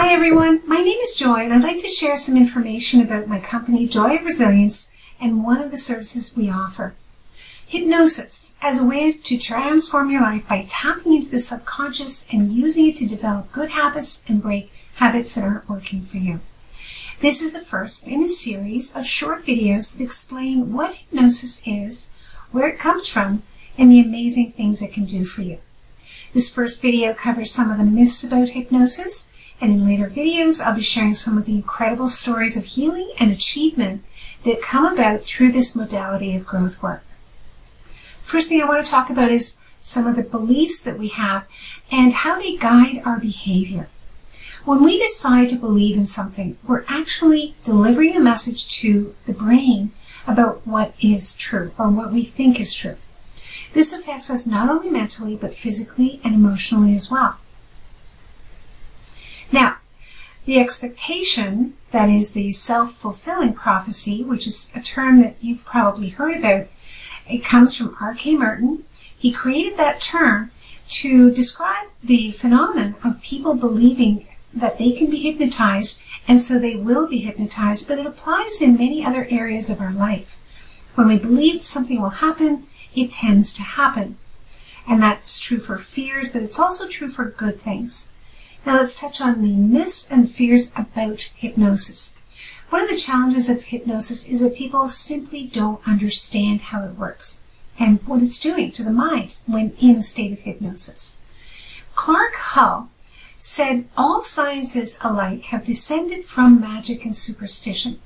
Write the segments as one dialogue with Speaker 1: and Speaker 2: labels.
Speaker 1: Hi everyone, my name is Joy and I'd like to share some information about my company Joy of Resilience and one of the services we offer. Hypnosis as a way to transform your life by tapping into the subconscious and using it to develop good habits and break habits that aren't working for you. This is the first in a series of short videos that explain what hypnosis is, where it comes from, and the amazing things it can do for you. This first video covers some of the myths about hypnosis, and in later videos I'll be sharing some of the incredible stories of healing and achievement that come about through this modality of growth work. First thing I want to talk about is some of the beliefs that we have and how they guide our behavior. When we decide to believe in something, we're actually delivering a message to the brain about what is true or what we think is true. This affects us not only mentally but physically and emotionally as well. Now, the expectation, that is the self-fulfilling prophecy, which is a term that you've probably heard about, it comes from R.K. Merton. He created that term to describe the phenomenon of people believing that they can be hypnotized, and so they will be hypnotized, but it applies in many other areas of our life. When we believe something will happen, it tends to happen. And that's true for fears, but it's also true for good things. Now let's touch on the myths and fears about hypnosis. One of the challenges of hypnosis is that people simply don't understand how it works and what it's doing to the mind when in a state of hypnosis. Clark Hull said all sciences alike have descended from magic and superstition,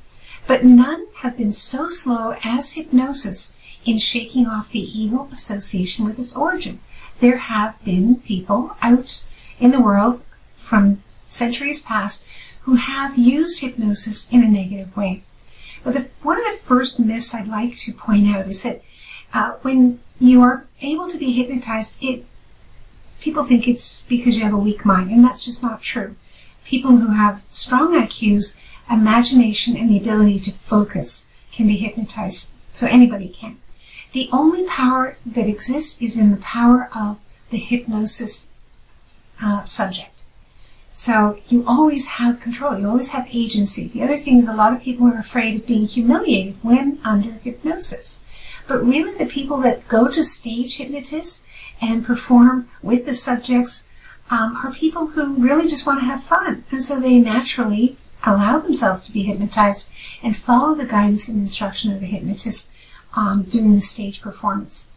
Speaker 1: but none have been so slow as hypnosis in shaking off the evil association with its origin. There have been people out in the world from centuries past who have used hypnosis in a negative way. But one of the first myths I'd like to point out is that when you are able to be hypnotized, people think it's because you have a weak mind, and that's just not true. People who have strong IQs, imagination, and the ability to focus can be hypnotized, so anybody can. The only power that exists is in the power of the hypnosis subject. So you always have control, you always have agency. The other thing is a lot of people are afraid of being humiliated when under hypnosis. But really the people that go to stage hypnotists and perform with the subjects are people who really just want to have fun. And so they naturally allow themselves to be hypnotized and follow the guidance and instruction of the hypnotist during the stage performance.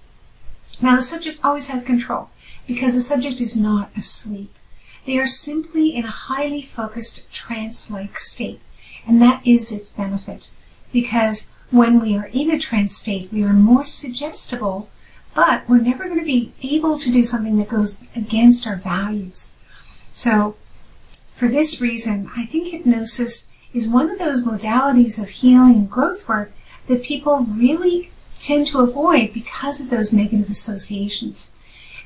Speaker 1: Now the subject always has control because the subject is not asleep. They are simply in a highly focused trance-like state, and that is its benefit, because when we are in a trance state, we are more suggestible, but we're never going to be able to do something that goes against our values. So, for this reason, I think hypnosis is one of those modalities of healing and growth work that people really tend to avoid because of those negative associations.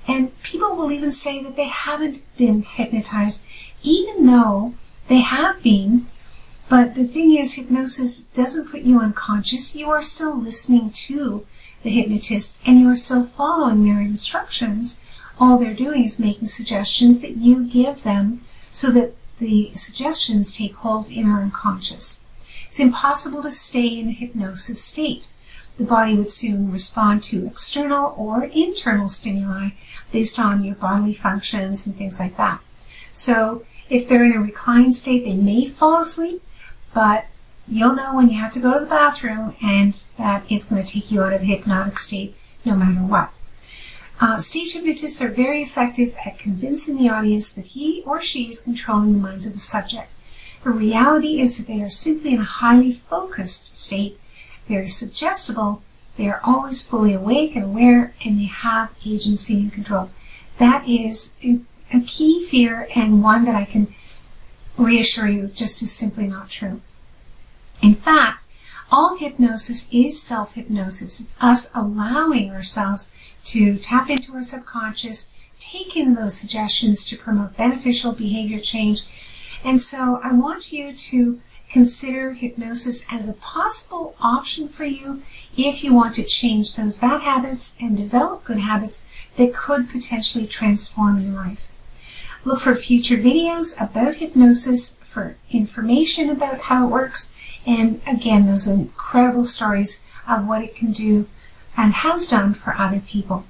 Speaker 1: And people will even say that they haven't been hypnotized, even though they have been. But the thing is, hypnosis doesn't put you unconscious. You are still listening to the hypnotist, and you are still following their instructions. All they're doing is making suggestions that you give them so that the suggestions take hold in our unconscious. It's impossible to stay in a hypnosis state. The body would soon respond to external or internal stimuli based on your bodily functions and things like that. So if they're in a reclined state, they may fall asleep, but you'll know when you have to go to the bathroom, and that is going to take you out of a hypnotic state no matter what. Stage hypnotists are very effective at convincing the audience that he or she is controlling the minds of the subject. The reality is that they are simply in a highly focused state, very suggestible. They are always fully awake and aware, and they have agency and control. That is a key fear, and one that I can reassure you just is simply not true. In fact, all hypnosis is self-hypnosis. It's us allowing ourselves to tap into our subconscious, take in those suggestions to promote beneficial behavior change. And so I want you to consider hypnosis as a possible option for you if you want to change those bad habits and develop good habits that could potentially transform your life. Look for future videos about hypnosis for information about how it works, and again, those incredible stories of what it can do and has done for other people.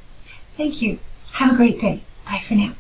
Speaker 1: Thank you. Have a great day. Bye for now.